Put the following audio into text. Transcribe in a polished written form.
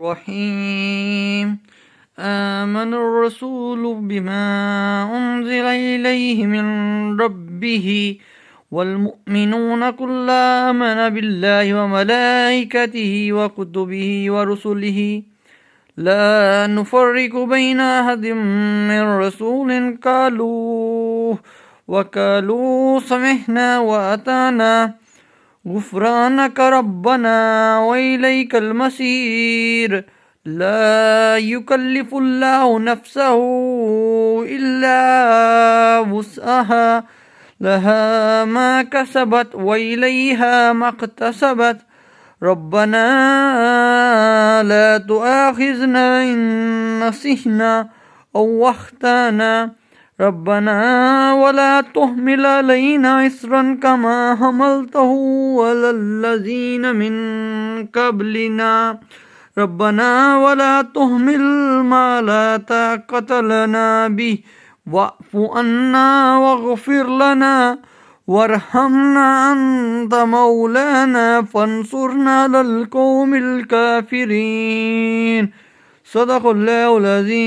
الرحيم آمن الرسول بما أنزل إليه من ربه والمؤمنون كل آمن بالله وملائكته وكتبه ورسله لا نفرق بين أحد من رسول وقالوا سمعنا وأطعنا غفرانك ربنا وإليك المصير لا يكلف الله نفسه إلا وسعها لها ما كسبت وإليها ما اكتسبت ربنا لا تؤاخذنا إن نسينا أو أخطأنا ربنا ولا تحمل علينا إصرا كما حملته على الذين من قبلنا ربنا ولا تحمل ما لا طاقة لنا به واعف عنا واغفر لنا وارحمنا أنت مولانا فانصرنا على القوم الكافرين صدق الله العظيم.